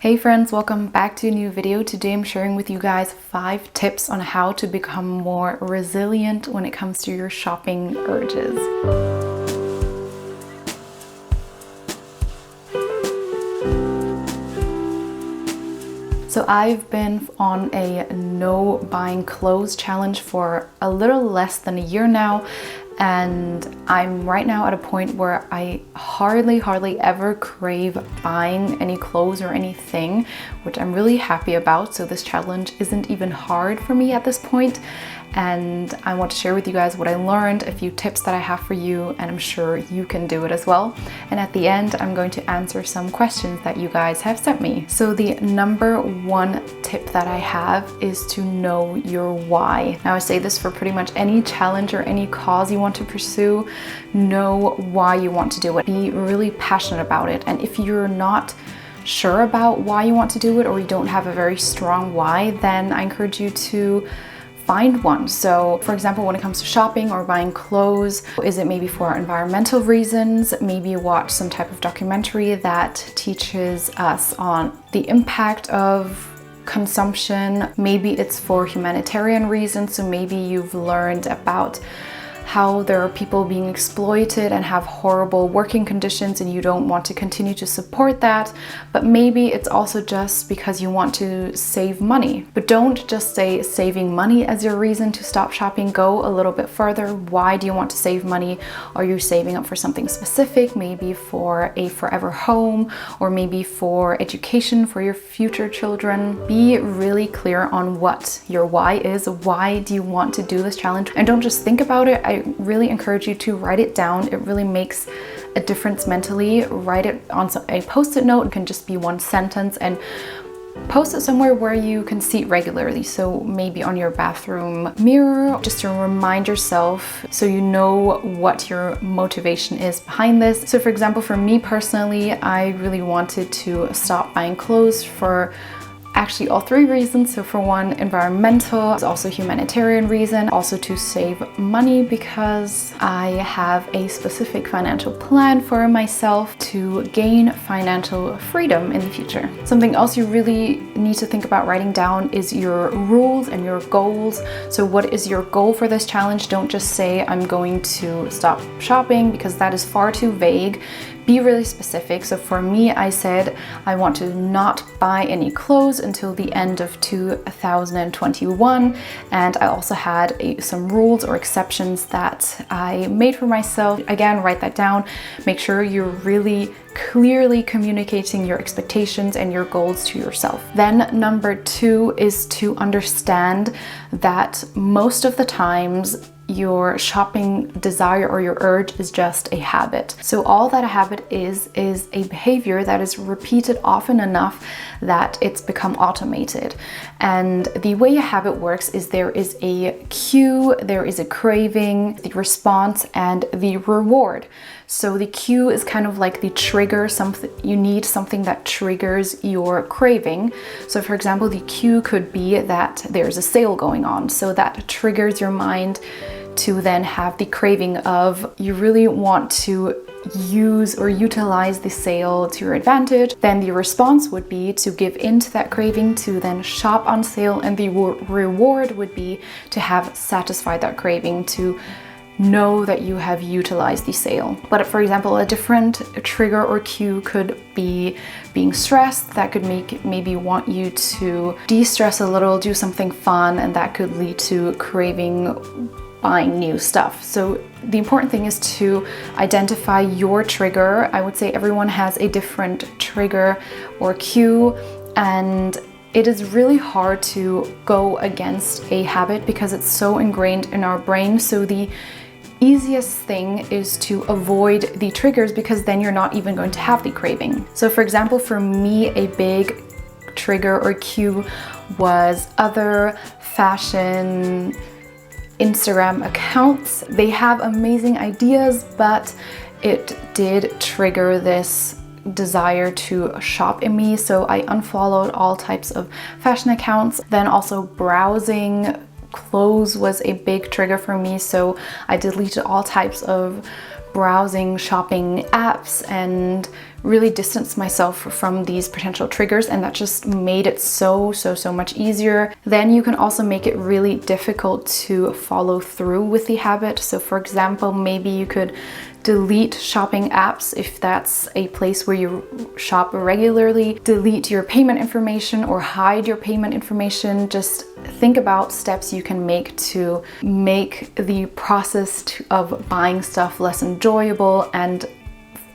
Hey friends, welcome back to a new video. Today I'm sharing with you guys 5 tips on how to become more resilient when it comes to your shopping urges. So I've been on a no buying clothes challenge for a little less than a year now, and I'm right now at a point where I hardly ever crave buying any clothes or anything, which I'm really happy about. So this challenge isn't even hard for me at this point, and I want to share with you guys what I learned, a few tips that I have for you, and I'm sure you can do it as well. And at the end, I'm going to answer some questions that you guys have sent me. So the number 1 tip that I have is to know your why. Now I say this for pretty much any challenge or any cause you want to pursue. Know why you want to do it. Be really passionate about it. And if you're not sure about why you want to do it, or you don't have a very strong why, then I encourage you to find one. So for example, when it comes to shopping or buying clothes, is it maybe for environmental reasons? Maybe you watch some type of documentary that teaches us on the impact of consumption. Maybe it's for humanitarian reasons. So maybe you've learned about how there are people being exploited and have horrible working conditions and you don't want to continue to support that. But maybe it's also just because you want to save money. But don't just say saving money as your reason to stop shopping. Go a little bit further. Why do you want to save money? Are you saving up for something specific? Maybe for a forever home, or maybe for education for your future children. Be really clear on what your why is. Why do you want to do this challenge? And don't just think about it. I really encourage you to write it down. It really makes a difference mentally. Write it on a post-it note. It can just be 1 sentence, and post it somewhere where you can see it regularly. So maybe on your bathroom mirror, just to remind yourself so you know what your motivation is behind this. So for example, for me personally, I really wanted to stop buying clothes for actually all 3 reasons. So for one, environmental, also humanitarian reason, also to save money because I have a specific financial plan for myself to gain financial freedom in the future. Something else you really need to think about writing down is your rules and your goals. So what is your goal for this challenge? Don't just say I'm going to stop shopping, because that is far too vague. Be really specific. So for me, I said I want to not buy any clothes until the end of 2021, and I also had some rules or exceptions that I made for myself. Again, write that down. Make sure you're really clearly communicating your expectations and your goals to yourself. Then number 2 is to understand that most of the times your shopping desire or your urge is just a habit. So all that a habit is a behavior that is repeated often enough that it's become automated. And the way a habit works is there is a cue, there is a craving, the response, and the reward. So the cue is kind of like the trigger. Something you need, something that triggers your craving. So for example, the cue could be that there's a sale going on. So that triggers your mind to then have the craving of you really want to use or utilize the sale to your advantage. Then the response would be to give in to that craving, to then shop on sale, and the reward would be to have satisfied that craving, to know that you have utilized the sale. But for example, a different trigger or cue could be being stressed. That could maybe want you to de-stress a little, do something fun, and that could lead to craving buying new stuff. So the important thing is to identify your trigger. I would say everyone has a different trigger or cue, and it is really hard to go against a habit because it's so ingrained in our brain. So the easiest thing is to avoid the triggers, because then you're not even going to have the craving. So for example, for me, a big trigger or cue was other fashion Instagram accounts. They have amazing ideas, but it did trigger this desire to shop in me. So I unfollowed all types of fashion accounts. Then also browsing clothes was a big trigger for me. So I deleted all types of browsing shopping apps and really distanced myself from these potential triggers, and that just made it so much easier. Then you can also make it really difficult to follow through with the habit. So for example, maybe you could delete shopping apps if that's a place where you shop regularly. Delete your payment information or hide your payment information. Just think about steps you can make to make the process of buying stuff less enjoyable and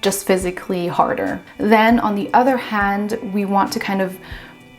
just physically harder. Then on the other hand, we want to kind of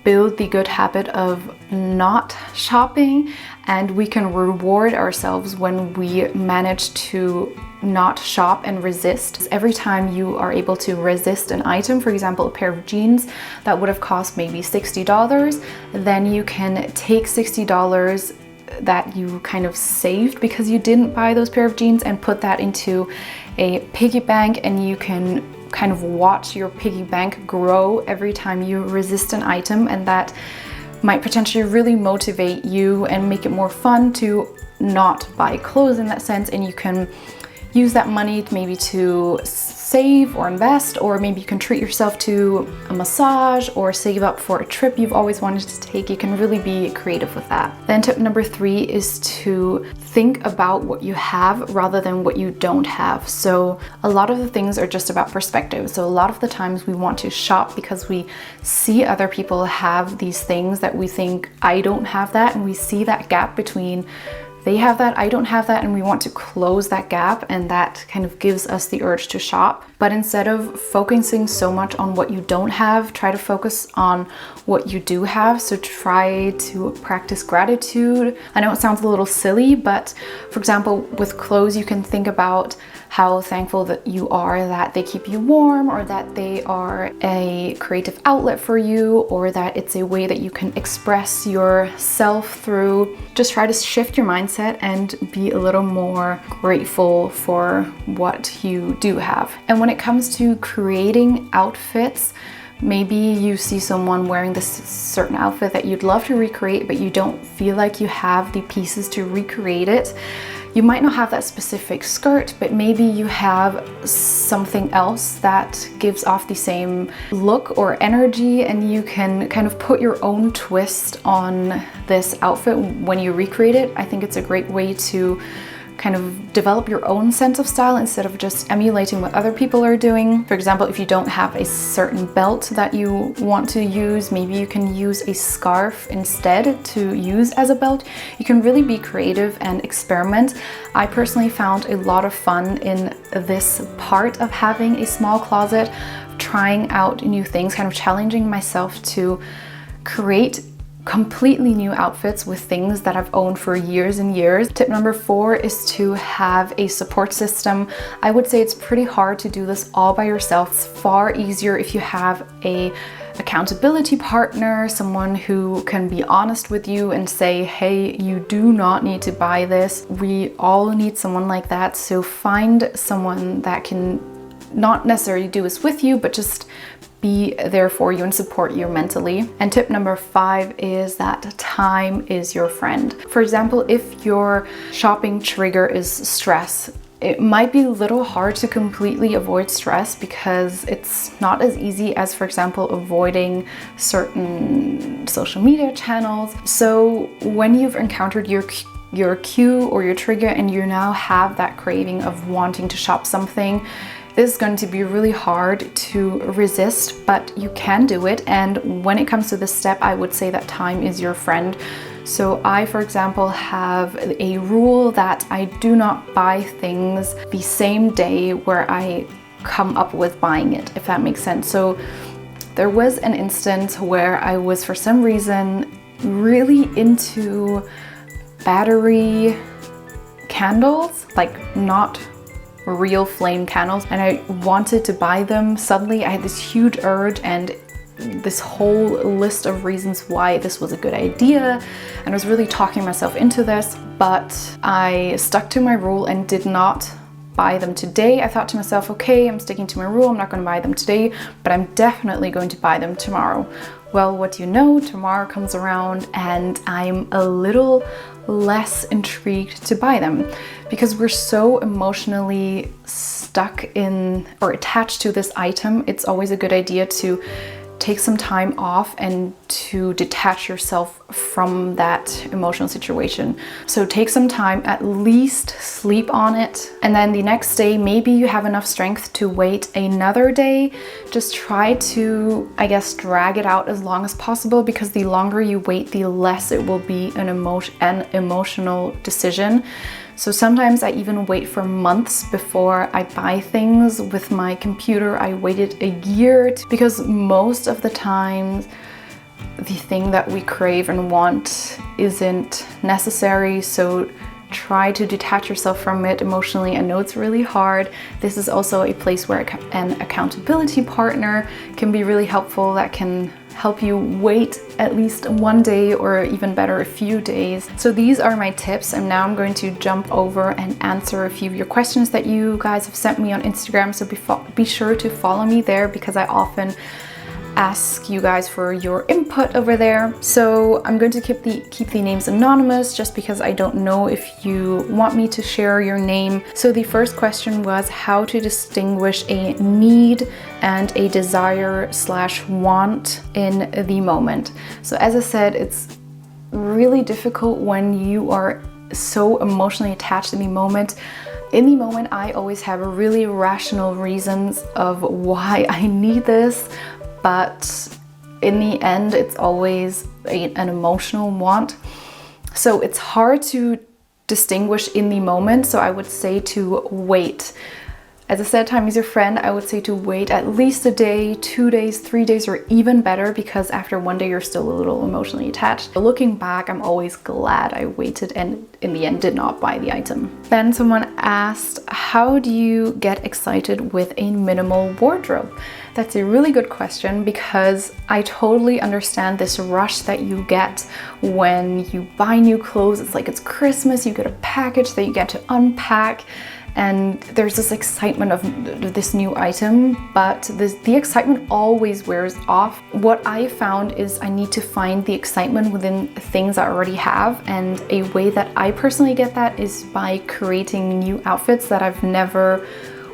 build the good habit of not shopping, and we can reward ourselves when we manage to not shop and resist. Every time you are able to resist an item, for example, a pair of jeans that would have cost maybe $60, then you can take $60 that you kind of saved because you didn't buy those pair of jeans and put that into a piggy bank, and you can kind of watch your piggy bank grow every time you resist an item, and that might potentially really motivate you and make it more fun to not buy clothes in that sense. And you can use that money maybe to save or invest, or maybe you can treat yourself to a massage or save up for a trip you've always wanted to take. You can really be creative with that. Then tip number 3 is to think about what you have rather than what you don't have. So a lot of the things are just about perspective. So a lot of the times we want to shop because we see other people have these things that we think, I don't have that, and we see that gap between they have that, I don't have that, and we want to close that gap, and that kind of gives us the urge to shop. But instead of focusing so much on what you don't have, try to focus on what you do have. So try to practice gratitude. I know it sounds a little silly, but for example, with clothes, you can think about how thankful that you are that they keep you warm, or that they are a creative outlet for you, or that it's a way that you can express yourself through. Just try to shift your mindset and be a little more grateful for what you do have. And when it comes to creating outfits, maybe you see someone wearing this certain outfit that you'd love to recreate, but you don't feel like you have the pieces to recreate it. You might not have that specific skirt, but maybe you have something else that gives off the same look or energy, and you can kind of put your own twist on this outfit when you recreate it. I think it's a great way to kind of develop your own sense of style instead of just emulating what other people are doing. For example, if you don't have a certain belt that you want to use, maybe you can use a scarf instead to use as a belt. You can really be creative and experiment. I personally found a lot of fun in this part of having a small closet, trying out new things, kind of challenging myself to create completely new outfits with things that I've owned for years and years. Tip number 4 is to have a support system. I would say it's pretty hard to do this all by yourself. It's far easier if you have a accountability partner, someone who can be honest with you and say, hey, you do not need to buy this. We all need someone like that. So find someone that can not necessarily do this with you, but just be there for you and support you mentally. And tip number 5 is that time is your friend. For example, if your shopping trigger is stress, it might be a little hard to completely avoid stress because it's not as easy as, for example, avoiding certain social media channels. So when you've encountered your cue or your trigger and you now have that craving of wanting to shop something, this is going to be really hard to resist, but you can do it. And when it comes to this step, I would say that time is your friend. So I, for example, have a rule that I do not buy things the same day where I come up with buying it, if that makes sense. So there was an instance where I was, for some reason, really into battery candles, like not real flame candles, and I wanted to buy them. Suddenly I had this huge urge and this whole list of reasons why this was a good idea, and I was really talking myself into this, but I stuck to my rule and did not buy them today. I thought to myself, okay, I'm sticking to my rule, I'm not going to buy them today, but I'm definitely going to buy them tomorrow. Well, what do you know? Tomorrow comes around and I'm a little less intrigued to buy them because we're so emotionally stuck in or attached to this item. It's always a good idea to take some time off and to detach yourself from that emotional situation. So take some time, at least sleep on it, and then the next day maybe you have enough strength to wait another day. Just try to, I guess, drag it out as long as possible, because the longer you wait, the less it will be an emotional decision. So sometimes I even wait for months before I buy things. With my computer, I waited a year because most of the times the thing that we crave and want isn't necessary. So try to detach yourself from it emotionally. I know it's really hard. This is also a place where an accountability partner can be really helpful, that can help you wait at least one day, or even better, a few days. So these are my tips, and now I'm going to jump over and answer a few of your questions that you guys have sent me on Instagram. So be sure to follow me there, because I often ask you guys for your input over there. So I'm going to keep the names anonymous, just because I don't know if you want me to share your name. So the first question was how to distinguish a need and a desire/want in the moment. So as I said, it's really difficult when you are so emotionally attached in the moment. In the moment, I always have really rational reasons of why I need this, but in the end, it's always an emotional want. So it's hard to distinguish in the moment. So I would say to wait. As I said, time is your friend. I would say to wait at least a day, 2 days, 3 days, or even better, because after one day you're still a little emotionally attached. Looking back, I'm always glad I waited and in the end did not buy the item. Then someone asked, how do you get excited with a minimal wardrobe? That's a really good question, because I totally understand this rush that you get when you buy new clothes. It's like it's Christmas, you get a package that you get to unpack, and there's this excitement of this new item, but the excitement always wears off. What I found is I need to find the excitement within things I already have, and a way that I personally get that is by creating new outfits that I've never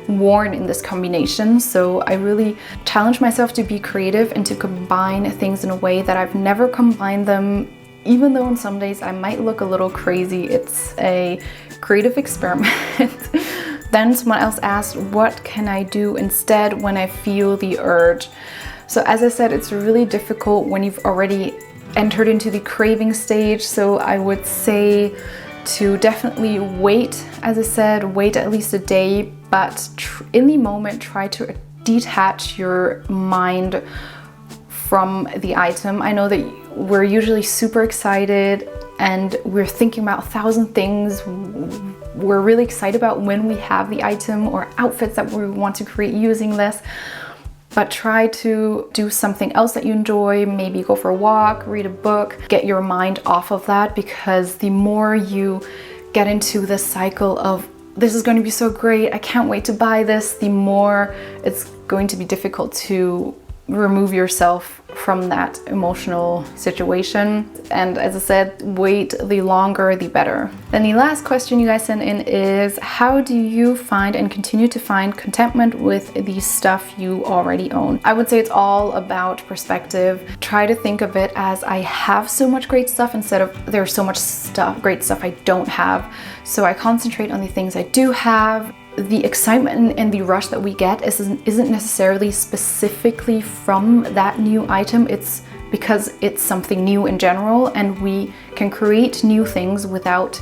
worn in this combination. So I really challenge myself to be creative and to combine things in a way that I've never combined them. Even though on some days I might look a little crazy, it's a creative experiment. Then someone else asked, what can I do instead when I feel the urge? So as I said, it's really difficult when you've already entered into the craving stage. So I would say to definitely wait. As I said, wait at least a day, but in the moment, try to detach your mind from the item. I know that we're usually super excited and we're thinking about 1,000 things we're really excited about when we have the item, or outfits that we want to create using this. But try to do something else that you enjoy, maybe go for a walk, read a book, get your mind off of that, because the more you get into this cycle of this is going to be so great, I can't wait to buy this, the more it's going to be difficult to remove yourself from that emotional situation. And as I said, wait, the longer the better. Then the last question you guys sent in is, how do you find and continue to find contentment with the stuff you already own? I would say it's all about perspective. Try to think of it as I have so much great stuff instead of there's so much great stuff I don't have. So I concentrate on the things I do have. The excitement and the rush that we get isn't necessarily specifically from that new item. It's because it's something new in general, and we can create new things without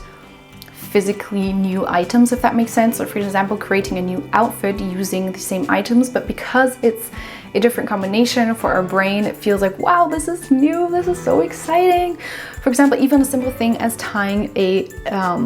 physically new items, if that makes sense. So for example, creating a new outfit using the same items, but because it's a different combination for our brain. It feels like, wow, this is new, this is so exciting. For example, even a simple thing as tying a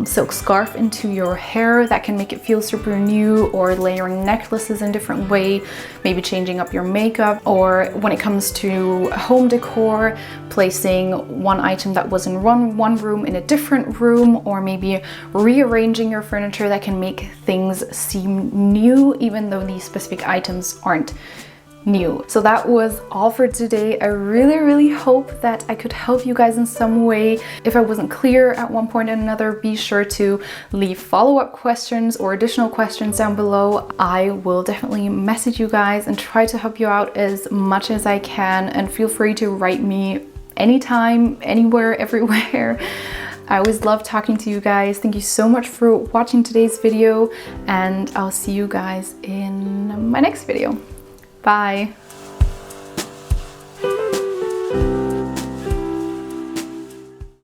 silk scarf into your hair, that can make it feel super new, or layering necklaces in a different way, maybe changing up your makeup, or when it comes to home decor, placing one item that was in one room in a different room, or maybe rearranging your furniture, that can make things seem new even though these specific items aren't new. So that was all for today. I really hope that I could help you guys in some way. If I wasn't clear at one point or another, be sure to leave follow-up questions or additional questions down below. I will definitely message you guys and try to help you out as much as I can, and feel free to write me anytime, anywhere, everywhere. I always love talking to you guys. Thank you so much for watching today's video, and I'll see you guys in my next video. Bye.